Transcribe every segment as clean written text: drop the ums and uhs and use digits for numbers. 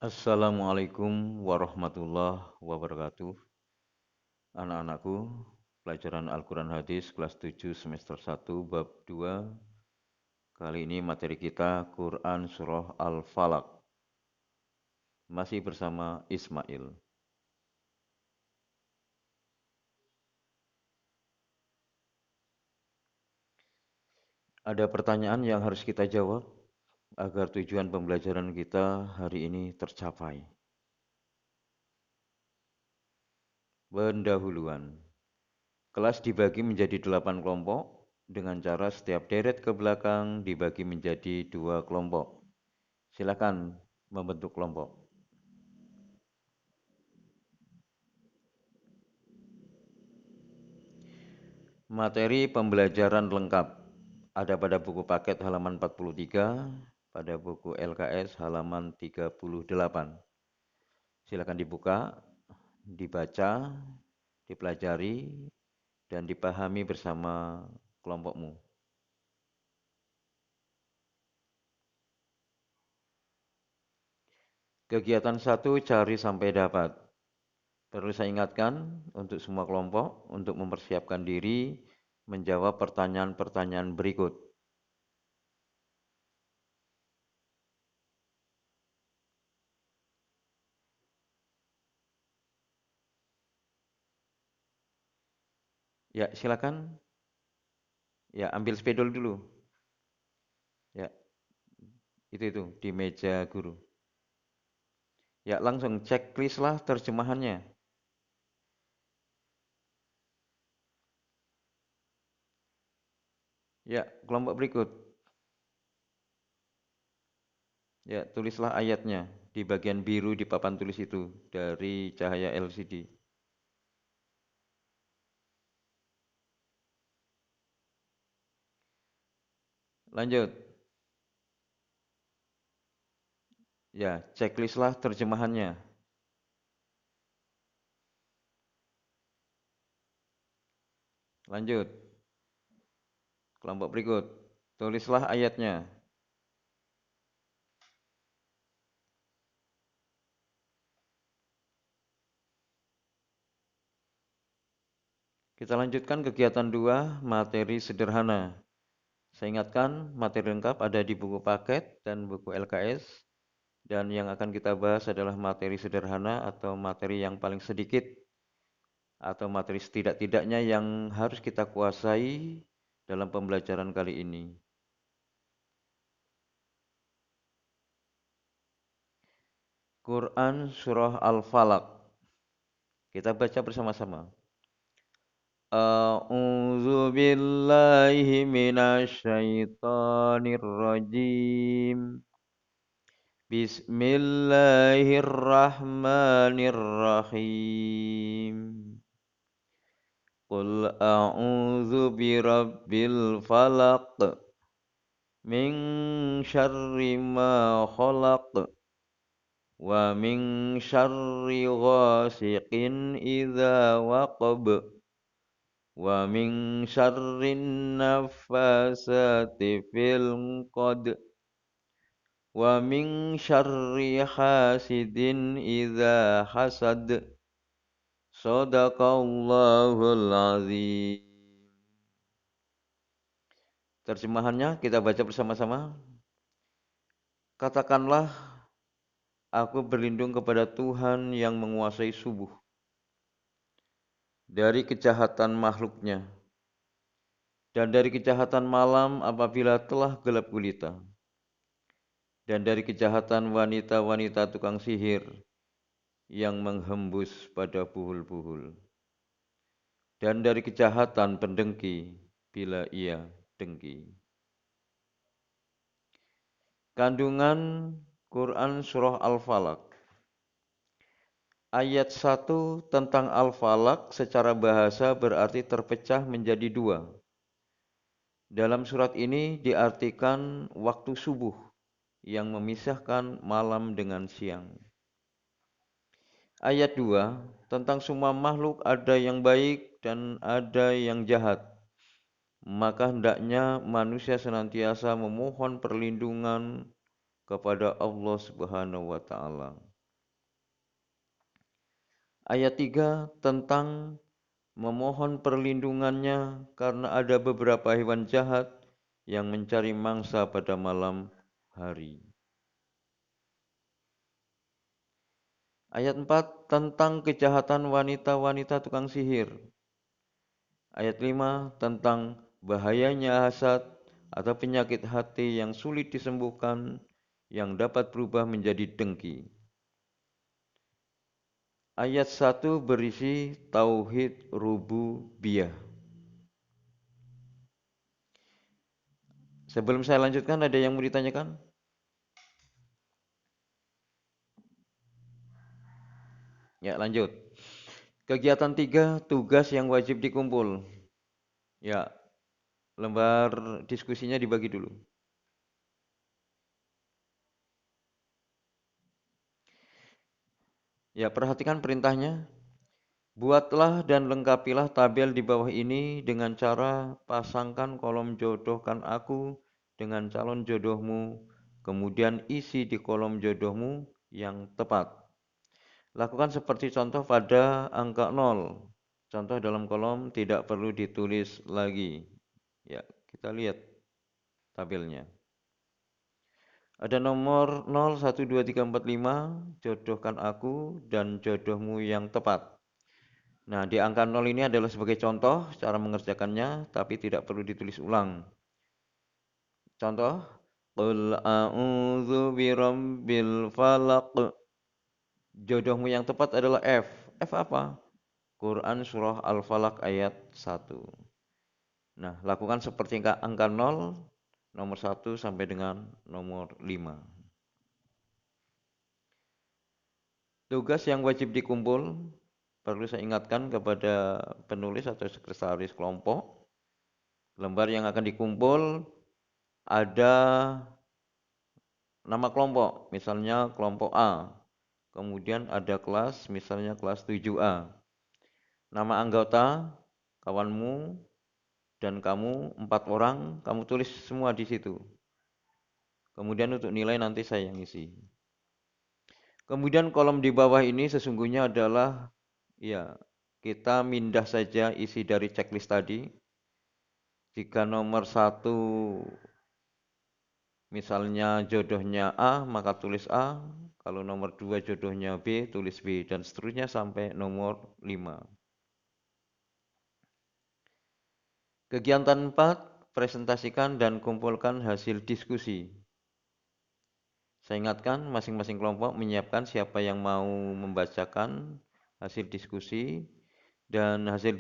Assalamualaikum warahmatullahi wabarakatuh. Anak-anakku, pelajaran Al-Quran Hadis kelas 7 semester 1 bab 2. Kali ini materi kita Quran Surah Al-Falaq. Masih bersama Ismail. Ada pertanyaan yang harus kita jawab agar tujuan pembelajaran kita hari ini tercapai. Pendahuluan. Kelas dibagi menjadi 8 kelompok dengan cara setiap deret ke belakang dibagi menjadi 2 kelompok. Silakan membentuk kelompok. Materi pembelajaran lengkap ada pada buku paket halaman 43, pada buku LKS halaman 38. Silakan dibuka, dibaca, dipelajari, dan dipahami bersama kelompokmu. Kegiatan 1, cari sampai dapat. Perlu saya ingatkan untuk semua kelompok untuk mempersiapkan diri menjawab pertanyaan-pertanyaan berikut. Ya, silakan. Ya, ambil spidol dulu. Ya, itu di meja guru. Ya, langsung checklist lah terjemahannya. Ya, kelompok berikut. Ya, tulislah ayatnya di bagian biru di papan tulis itu dari cahaya LCD. Lanjut. Ya, checklist lah terjemahannya. Lanjut. Kelompok berikut. Tulislah ayatnya. Kita lanjutkan kegiatan 2, materi sederhana. Saya ingatkan, materi lengkap ada di buku paket dan buku LKS. Dan yang akan kita bahas adalah materi sederhana atau materi yang paling sedikit atau materi setidak-tidaknya yang harus kita kuasai dalam pembelajaran kali ini. Quran Surah Al-Falaq. Kita baca bersama-sama. A'udzu billahi minasy syaithanir rajim. Bismillahirrahmanirrahim. Qul a'udzu birabbil falaq min syarri ma khalaq wa min syarri ghasiqin idza waqab wa min syarrin naffasati fil 'qad wa min syarri hasidin idza hasad. Shadaqallahul azim. Terjemahannya kita baca bersama-sama. Katakanlah, aku berlindung kepada Tuhan yang menguasai subuh, dari kejahatan makhluknya, dan dari kejahatan malam apabila telah gelap gulita, dan dari kejahatan wanita-wanita tukang sihir yang menghembus pada buhul-buhul, dan dari kejahatan pendengki bila ia dengki. Kandungan Quran Surah Al-Falaq. Ayat 1 tentang Al-Falaq secara bahasa berarti terpecah menjadi 2. Dalam surat ini diartikan waktu subuh yang memisahkan malam dengan siang. Ayat 2 tentang semua makhluk ada yang baik dan ada yang jahat. Maka hendaknya manusia senantiasa memohon perlindungan kepada Allah Subhanahu wa taala. Ayat 3 tentang memohon perlindungannya karena ada beberapa hewan jahat yang mencari mangsa pada malam hari. Ayat 4 tentang kejahatan wanita-wanita tukang sihir. Ayat 5 tentang bahayanya hasad atau penyakit hati yang sulit disembuhkan yang dapat berubah menjadi dengki. Ayat 1 berisi tauhid rububiyah. Sebelum saya lanjutkan, ada yang mau ditanyakan? Ya, lanjut. Kegiatan 3, tugas yang wajib dikumpul. Ya, lembar diskusinya dibagi dulu. Ya, perhatikan perintahnya. Buatlah dan lengkapilah tabel di bawah ini dengan cara pasangkan kolom jodohkan aku dengan calon jodohmu, kemudian isi di kolom jodohmu yang tepat. Lakukan seperti contoh pada angka 0. Contoh dalam kolom tidak perlu ditulis lagi. Ya, kita lihat tabelnya. Ada nomor 0, 1, 2, 3, 4, 5, jodohkan aku dan jodohmu yang tepat. Nah, di angka 0 ini adalah sebagai contoh cara mengerjakannya, tapi tidak perlu ditulis ulang. Contoh, Qul a'udzu birabbil falaq. Jodohmu yang tepat adalah F. F apa? Quran Surah Al-Falaq ayat 1. Nah, lakukan seperti angka 0, nomor 1 sampai dengan nomor 5. Tugas yang wajib dikumpul, perlu saya ingatkan kepada penulis atau sekretaris kelompok, lembar yang akan dikumpul ada nama kelompok, misalnya kelompok A. Kemudian ada kelas, misalnya kelas 7A. Nama anggota, kawanmu, dan kamu 4 orang, kamu tulis semua di situ. Kemudian untuk nilai nanti saya yang isi. Kemudian kolom di bawah ini sesungguhnya adalah ya kita mindah saja isi dari checklist tadi. Jika nomor 1 misalnya jodohnya A, maka tulis A. Kalau nomor 2 jodohnya B, tulis B. Dan seterusnya sampai nomor 5. Kegiatan 4, presentasikan dan kumpulkan hasil diskusi. Saya ingatkan masing-masing kelompok menyiapkan siapa yang mau membacakan hasil diskusi dan hasil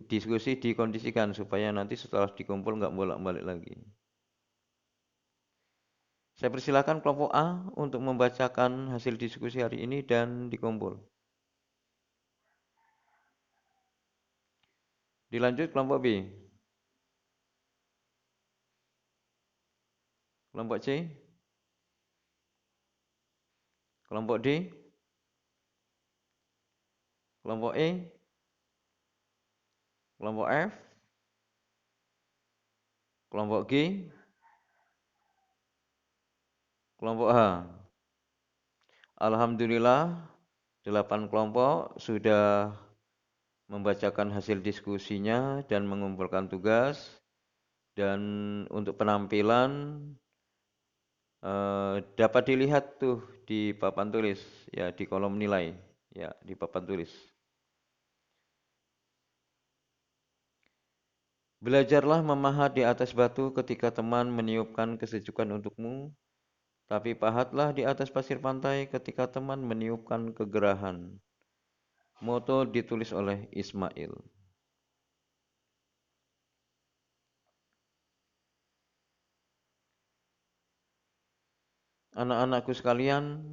diskusi dikondisikan supaya nanti setelah dikumpul nggak bolak-balik lagi. Saya persilakan kelompok A untuk membacakan hasil diskusi hari ini dan dikumpul. Dilanjut kelompok B. Kelompok C. Kelompok D. Kelompok E. Kelompok F. Kelompok G. Kelompok H. Alhamdulillah 8 kelompok sudah membacakan hasil diskusinya dan mengumpulkan tugas. Dan untuk penampilan dapat dilihat tuh di papan tulis, ya di kolom nilai, ya di papan tulis. Belajarlah memahat di atas batu ketika teman meniupkan kesejukan untukmu, tapi pahatlah di atas pasir pantai ketika teman meniupkan kegerahan. Moto ditulis oleh Ismail. Anak-anakku sekalian,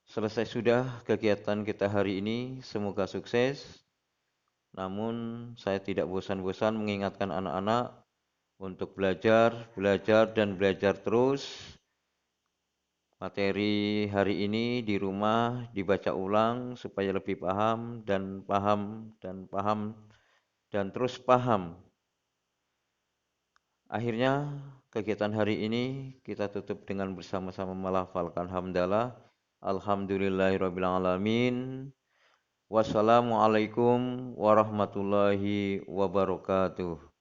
selesai sudah kegiatan kita hari ini, semoga sukses. Namun saya tidak bosan-bosan mengingatkan anak-anak untuk belajar, belajar dan belajar terus. Materi hari ini di rumah dibaca ulang supaya lebih paham dan paham dan paham dan terus paham. Akhirnya kegiatan hari ini kita tutup dengan bersama-sama melafalkan hamdalah. Alhamdulillahirabbil alamin. Wassalamualaikum warahmatullahi wabarakatuh.